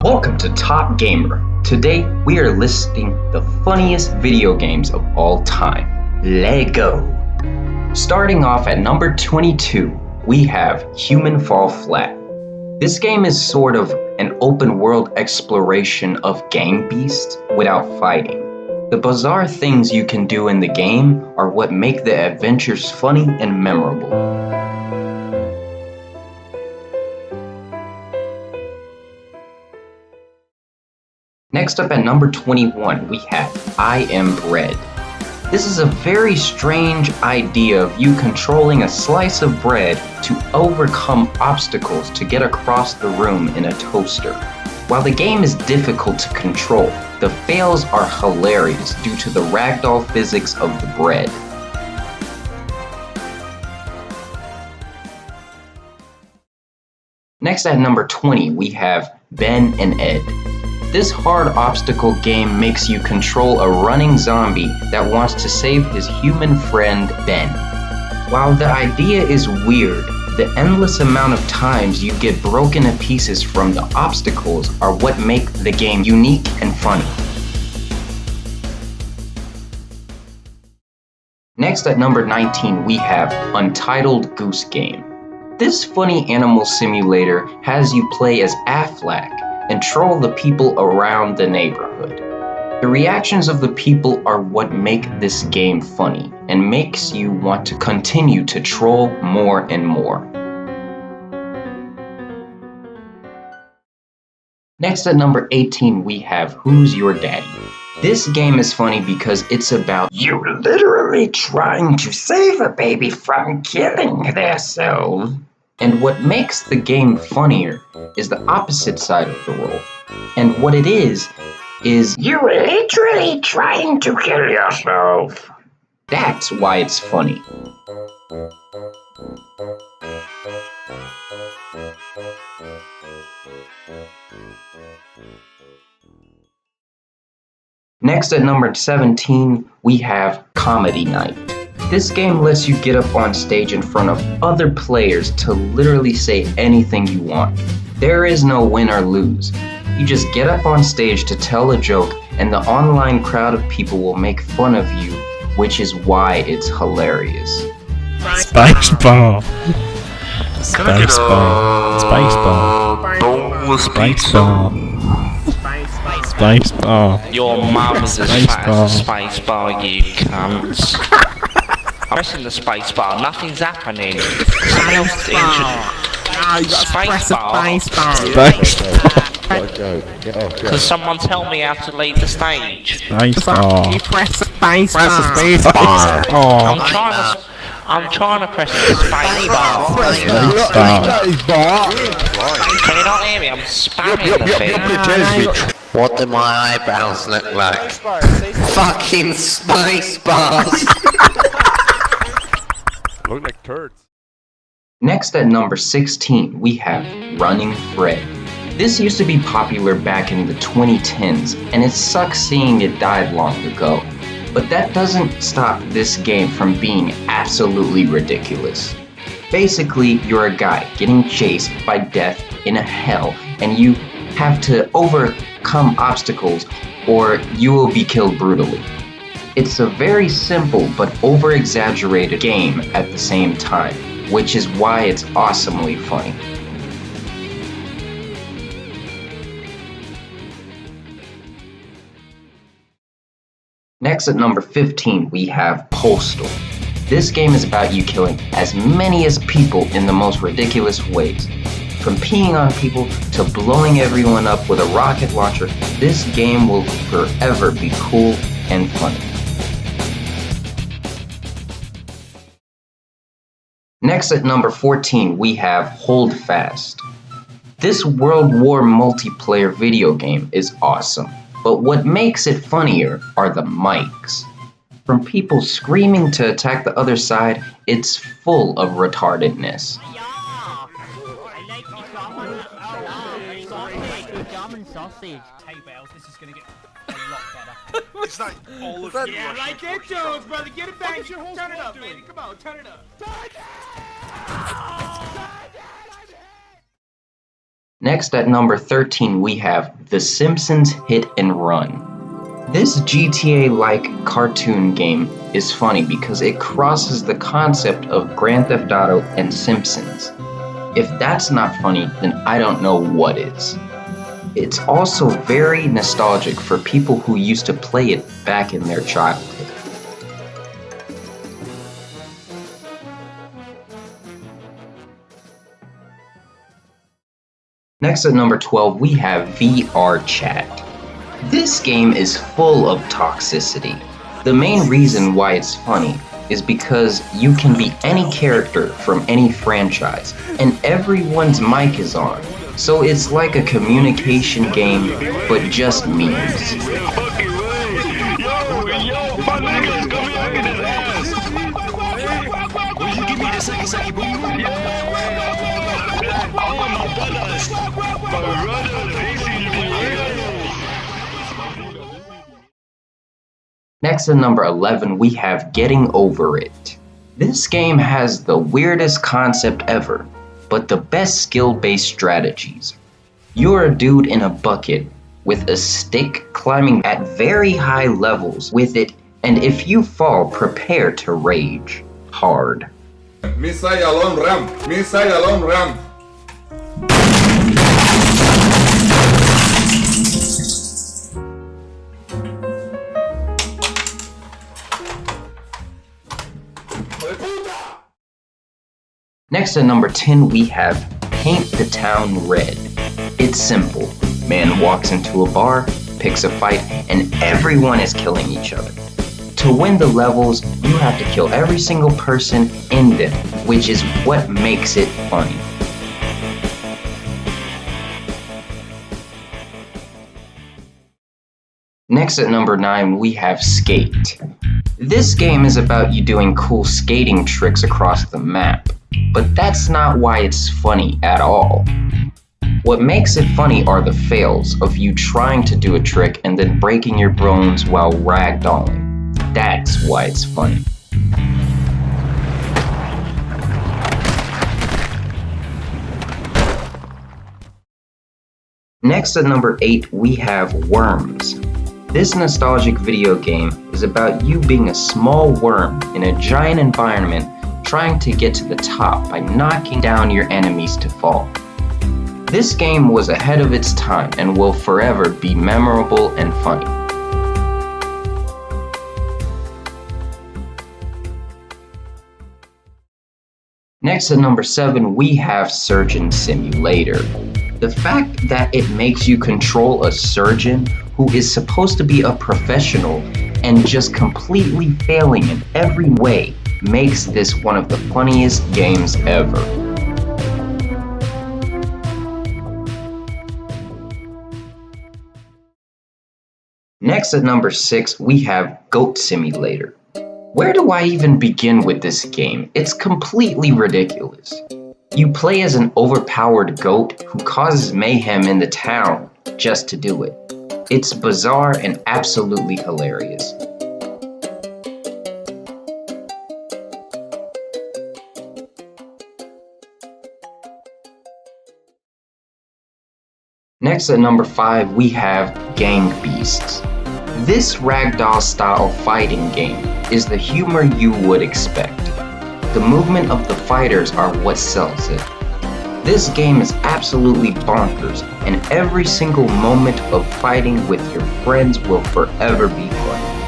Welcome to Top Gamer. Today we are listing the funniest video games of all time. Lego. Starting off at number 22, we have Human Fall Flat. This game is sort of an open world exploration of Gang Beasts without fighting. The bizarre things you can do in the game are what make the adventures funny and memorable. Next up at number 21, we have I Am Bread. This is a very strange idea of you controlling a slice of bread to overcome obstacles to get across the room in a toaster. While the game is difficult to control, the fails are hilarious due to the ragdoll physics of the bread. Next at number 20, we have Ben and Ed. This hard obstacle game makes you control a running zombie that wants to save his human friend Ben. While the idea is weird, the endless amount of times you get broken to pieces from the obstacles are what make the game unique and funny. Next at number 19, we have Untitled Goose Game. This funny animal simulator has you play as Aflac and troll the people around the neighborhood. The reactions of the people are what make this game funny and makes you want to continue to troll more and more. Next at number 18, we have Who's Your Daddy? This game is funny because it's about you literally trying to save a baby from killing themselves. And what makes the game funnier is the opposite side of the role. And what it is you literally trying to kill yourself. That's why it's funny. Next at number 17, we have Comedy Night. This game lets you get up on stage in front of other players to literally say anything you want. There is no win or lose. You just get up on stage to tell a joke and the online crowd of people will make fun of you, which is why it's hilarious. Spice Ball. Spice Ball. Spice Ball. Spice Ball. Spice Ball. Your mum's as fat as a space bar, you cunts. I'm pressing the space bar, nothing's happening. Space bar. Can someone tell me how to leave the stage? Space Ball. You press the space bar. I'm trying to press the space bar. Can you not hear me? I'm spamming the thing. What do my eyebrows look like? Fucking space bars! Look like turds. Next at number 16, we have Running Fred. This used to be popular back in the 2010s, and it sucks seeing it died long ago. But that doesn't stop this game from being absolutely ridiculous. Basically, you're a guy getting chased by death in a hell, and you have to overcome obstacles or you will be killed brutally. It's a very simple but over-exaggerated game at the same time, which is why it's awesomely funny. Next at number 15, we have Postal. This game is about you killing as many as people in the most ridiculous ways. From peeing on people to blowing everyone up with a rocket launcher, this game will forever be cool and funny. Next at number 14, we have Hold Fast. This World War multiplayer video game is awesome, but what makes it funnier are the mics. From people screaming to attack the other side, it's full of retardedness. This is gonna get a lot better. It's like all of you. Yeah, like it, Jones, brother. Get it back. Turn it up, baby. Come on, turn it up. Next at number 13 we have The Simpsons Hit and Run. This GTA-like cartoon game is funny because it crosses the concept of Grand Theft Auto and Simpsons. If that's not funny, then I don't know what is. It's also very nostalgic for people who used to play it back in their childhood. Next at number 12 we have VR Chat. This game is full of toxicity. The main reason why it's funny is because you can be any character from any franchise, and everyone's mic is on. So it's like a communication game, but just memes. Next at number 11 we have Getting Over It. This game has the weirdest concept ever, but the best skill-based strategies. You're a dude in a bucket with a stick climbing at very high levels with it, and if you fall, prepare to rage hard. Missile on ramp! Missile on ramp! Next at number 10 we have Paint the Town Red. It's simple. Man walks into a bar, picks a fight, and everyone is killing each other. To win the levels, you have to kill every single person in them, which is what makes it funny. Next at number 9 we have Skate. This game is about you doing cool skating tricks across the map, but that's not why it's funny at all. What makes it funny are the fails of you trying to do a trick and then breaking your bones while ragdolling. That's why it's funny. Next at number 8 we have Worms. This nostalgic video game is about you being a small worm in a giant environment trying to get to the top by knocking down your enemies to fall. This game was ahead of its time and will forever be memorable and funny. Next at number 7 we have Surgeon Simulator. The fact that it makes you control a surgeon who is supposed to be a professional and just completely failing in every way makes this one of the funniest games ever. Next at number 6 we have Goat Simulator. Where do I even begin with this game? It's completely ridiculous. You play as an overpowered goat who causes mayhem in the town just to do it. It's bizarre and absolutely hilarious. Next at number 5 we have Gang Beasts. This ragdoll style fighting game is the humor you would expect. The movement of the fighters are what sells it. This game is absolutely bonkers, and every single moment of fighting with your friends will forever be fun.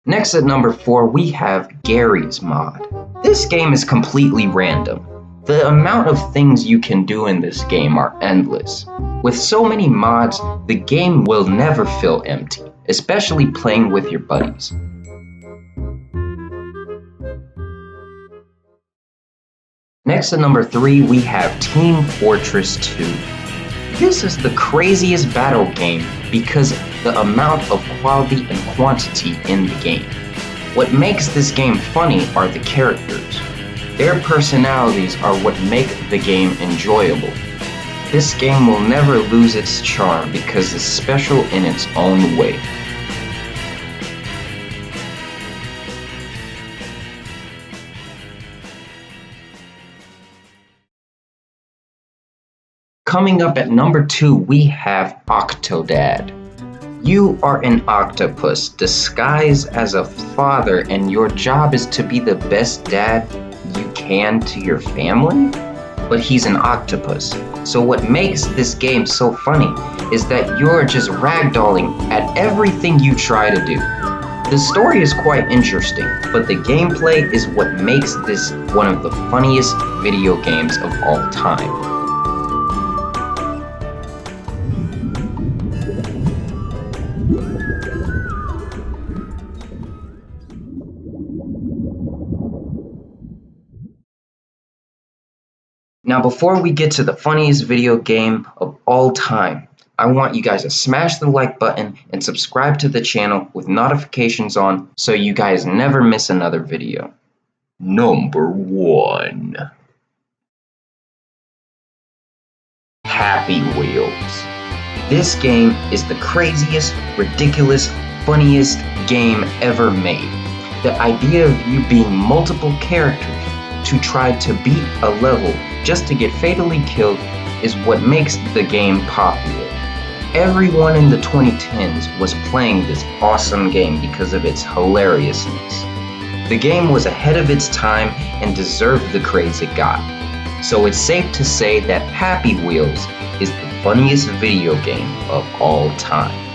Next at number 4 we have Garry's Mod. This game is completely random. The amount of things you can do in this game are endless. With so many mods, the game will never feel empty, especially playing with your buddies. Next at number 3 we have Team Fortress 2. This is the craziest battle game because the amount of quality and quantity in the game. What makes this game funny are the characters. Their personalities are what make the game enjoyable. This game will never lose its charm because it's special in its own way. Coming up at number 2, we have Octodad. You are an octopus disguised as a father, and your job is to be the best dad you can to your family? But he's an octopus. So what makes this game so funny is that you're just ragdolling at everything you try to do. The story is quite interesting, but the gameplay is what makes this one of the funniest video games of all time. Now, before we get to the funniest video game of all time, I want you guys to smash the like button and subscribe to the channel with notifications on so you guys never miss another video. Number 1. Happy Wheels. This game is the craziest, ridiculous, funniest game ever made. The idea of you being multiple characters to try to beat a level just to get fatally killed is what makes the game popular. Everyone in the 2010s was playing this awesome game because of its hilariousness. The game was ahead of its time and deserved the praise it got. So it's safe to say that Happy Wheels is the funniest video game of all time.